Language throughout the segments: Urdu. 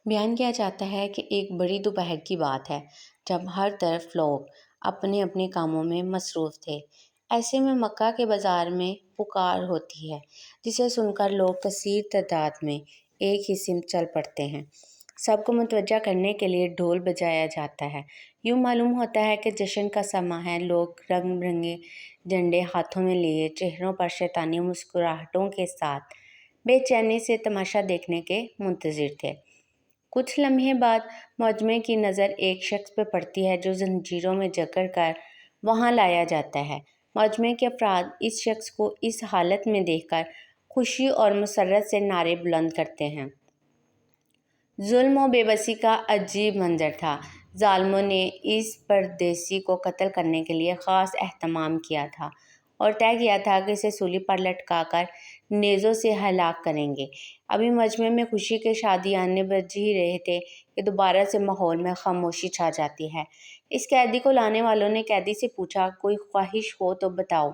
بیان کیا جاتا ہے کہ ایک بڑی دوپہر کی بات ہے جب ہر طرف لوگ اپنے اپنے کاموں میں مصروف تھے۔ ایسے میں مکہ کے بازار میں پکار ہوتی ہے جسے سن کر لوگ کثیر تعداد میں ایک ہی سمت چل پڑتے ہیں۔ سب کو متوجہ کرنے کے لیے ڈھول بجایا جاتا ہے۔ یوں معلوم ہوتا ہے کہ جشن کا سماں ہے۔ لوگ رنگ برنگے جھنڈے ہاتھوں میں لیے چہروں پر شیطانی مسکراہٹوں کے ساتھ بے چینی سے تماشا دیکھنے کے منتظر تھے۔ کچھ لمحے بعد مجمع کی نظر ایک شخص پہ پڑتی ہے جو زنجیروں میں جکڑ کر وہاں لایا جاتا ہے۔ مجمع کے افراد اس شخص کو اس حالت میں دیکھ کر خوشی اور مسرت سے نعرے بلند کرتے ہیں۔ ظلم و بے بسی کا عجیب منظر تھا۔ ظالموں نے اس پردیسی کو قتل کرنے کے لیے خاص اہتمام کیا تھا اور طے کیا تھا کہ اسے سولی پر لٹکا کر نیزوں سے ہلاک کریں گے۔ ابھی مجمع میں خوشی کے شادیانے بج ہی رہے تھے کہ دوبارہ سے ماحول میں خاموشی چھا جاتی ہے۔ اس قیدی کو لانے والوں نے قیدی سے پوچھا، کوئی خواہش ہو تو بتاؤ،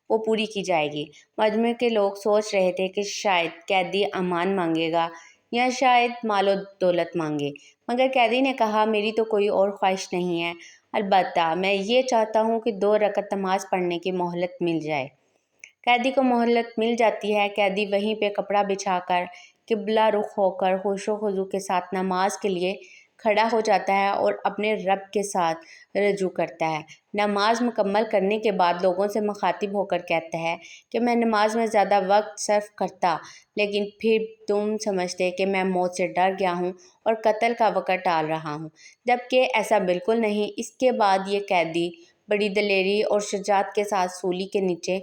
وہ پوری کی جائے گی۔ مجمع کے لوگ سوچ رہے تھے کہ شاید قیدی امان مانگے گا یا شاید مال و دولت مانگے، مگر قیدی نے کہا، میری تو کوئی اور خواہش نہیں ہے، البتہ میں یہ چاہتا ہوں کہ 2 رکعت نماز پڑھنے کی مہلت مل جائے۔ قیدی کو مہلت مل جاتی ہے۔ قیدی وہیں پہ کپڑا بچھا کر قبلہ رخ ہو کر خشوع و خضوع کے ساتھ نماز کے لیے کھڑا ہو جاتا ہے اور اپنے رب کے ساتھ رجوع کرتا ہے۔ نماز مکمل کرنے کے بعد لوگوں سے مخاطب ہو کر کہتا ہے کہ میں نماز میں زیادہ وقت صرف کرتا، لیکن پھر تم سمجھتے کہ میں موت سے ڈر گیا ہوں اور قتل کا وقت ٹال رہا ہوں، جبکہ ایسا بالکل نہیں۔ اس کے بعد یہ قیدی بڑی دلیری اور شجاعت کے ساتھ سولی کے نیچے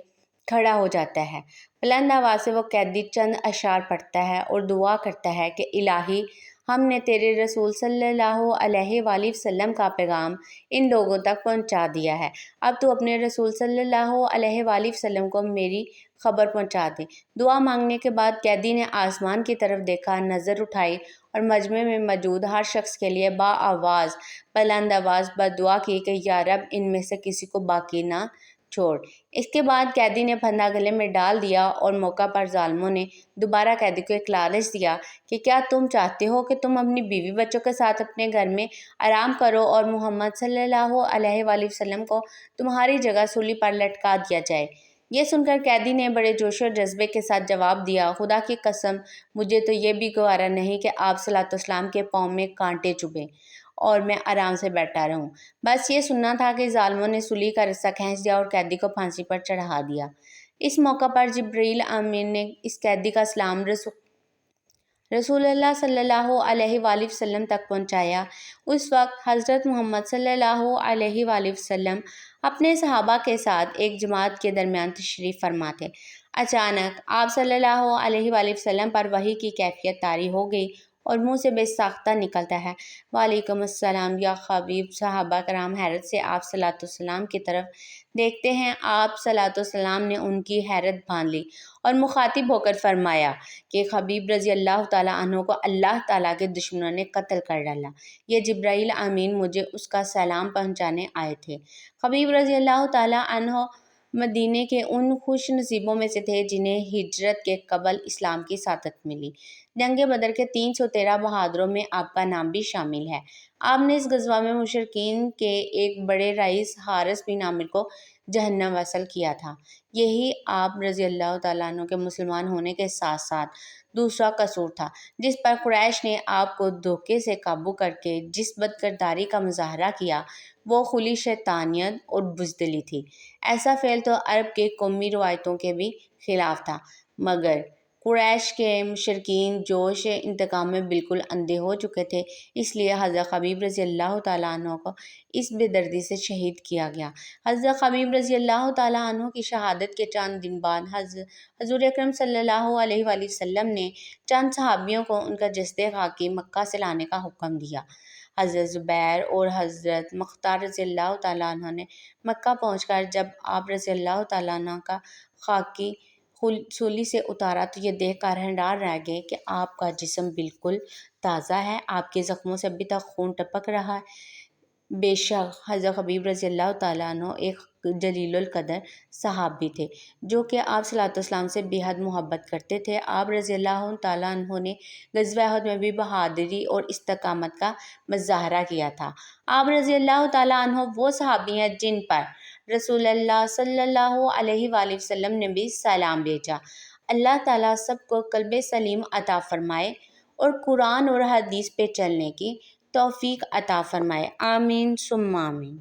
کھڑا ہو جاتا ہے۔ بلند آواز سے وہ قیدی چند اشعار پڑھتا ہے اور دعا کرتا ہے کہ الہی، ہم نے تیرے رسول صلی اللہ علیہ وآلہ وسلم کا پیغام ان لوگوں تک پہنچا دیا ہے، اب تو اپنے رسول صلی اللہ علیہ وآلہ وسلم کو میری خبر پہنچا دے۔ دعا مانگنے کے بعد قیدی نے آسمان کی طرف دیکھا، نظر اٹھائی اور مجمع میں موجود ہر شخص کے لیے بلند آواز بدعا کی کہ یا رب، ان میں سے کسی کو باقی نہ چھوڑ۔ اس کے بعد قیدی نے پھندا گلے میں ڈال دیا اور موقع پر ظالموں نے دوبارہ قیدی کو ایک لالچ دیا کہ کیا تم چاہتے ہو کہ تم اپنی بیوی بچوں کے ساتھ اپنے گھر میں آرام کرو اور محمد صلی اللہ علیہ وآلہ وسلم کو تمہاری جگہ سولی پر لٹکا دیا جائے؟ یہ سن کر قیدی نے بڑے جوش و جذبے کے ساتھ جواب دیا، خدا کی قسم، مجھے تو یہ بھی گوارا نہیں کہ آپ صلی اللہ علیہ وسلم کے پاؤں میں کانٹے چبھیں اور میں آرام سے بیٹھا رہوں۔ بس یہ سننا تھا کہ ظالموں نے سولی کا رسہ کھینچ دیا اور قیدی کو پھانسی پر چڑھا دیا۔ اس موقع پر جبرائیل امین نے اس قیدی کا سلام رسول اللہ صلی اللہ علیہ وآلہ وسلم تک پہنچایا۔ اس وقت حضرت محمد صلی اللہ علیہ وآلہ وسلم اپنے صحابہ کے ساتھ ایک جماعت کے درمیان تشریف فرما تھے۔ اچانک آپ صلی اللہ علیہ وآلہ وسلم پر وحی کی کیفیت طاری ہو گئی اور منہ سے بے ساختہ نکلتا ہے، وعلیکم السلام یا حبیب۔ صحابہ کرام حیرت سے آپ صلی اللہ علیہ وسلم کی طرف دیکھتے ہیں۔ آپ صلی اللہ علیہ وسلم نے ان کی حیرت باندھ لی اور مخاطب ہو کر فرمایا کہ حبیب رضی اللہ تعالیٰ عنہ کو اللہ تعالیٰ کے دشمنوں نے قتل کر ڈالا۔ یہ جبرائیل امین مجھے اس کا سلام پہنچانے آئے تھے۔ حبیب رضی اللہ تعالیٰ عنہ مدینے کے ان خوش نصیبوں میں سے تھے جنہیں ہجرت کے قبل اسلام کی سعادت ملی۔ جنگ بدر کے 313 بہادروں میں آپ کا نام بھی شامل ہے۔ آپ نے اس غزوہ میں مشرکین کے ایک بڑے رئیس حارث بن عامر کو جہنم وصل کیا تھا۔ یہی آپ رضی اللہ تعالیٰ عنہ کے مسلمان ہونے کے ساتھ ساتھ دوسرا قصور تھا جس پر قریش نے آپ کو دھوکے سے قابو کر کے جس بدکرداری کا مظاہرہ کیا وہ کھلی شیطانیت اور بزدلی تھی۔ ایسا فعل تو عرب کے قومی روایتوں کے بھی خلاف تھا، مگر قریش کے مشرکین جوش انتقام میں بالکل اندھے ہو چکے تھے، اس لیے حضرت حبیب رضی اللہ تعالیٰ عنہ کو اس بے دردی سے شہید کیا گیا۔ حضرت حبیب رضی اللہ تعالیٰ عنہ کی شہادت کے چند دن بعد حضور اکرم صلی اللہ علیہ وآلہ وسلم نے چند صحابیوں کو ان کا جسد خاکی مکہ سے لانے کا حکم دیا۔ حضرت زبیر اور حضرت مختار رضی اللہ تعالیٰ عنہ نے مکہ پہنچ کر جب آپ رضی اللہ تعالیٰ عنہ کا خاکی سولی سے اتارا تو یہ دیکھ کر حیران رہ گئے کہ آپ کا جسم بالکل تازہ ہے، آپ کے زخموں سے ابھی تک خون ٹپک رہا ہے۔ بے شک حضرت خبیب رضی اللہ تعالیٰ عنہ ایک جلیل القدر صحابی تھے جو کہ آپ صلی اللہ علیہ وسلم سے بے حد محبت کرتے تھے۔ آپ رضی اللہ تعالیٰ عنہ نے غزوہ احد میں بھی بہادری اور استقامت کا مظاہرہ کیا تھا۔ آپ رضی اللہ تعالیٰ عنہ وہ صحابی ہیں جن پر رسول اللہ صلی اللہ علیہ وآلہ وسلم نے بھی سلام بھیجا۔ اللہ تعالیٰ سب کو قلب سلیم عطا فرمائے اور قرآن اور حدیث پہ چلنے کی توفیق عطا فرمائے، آمین ثم آمین۔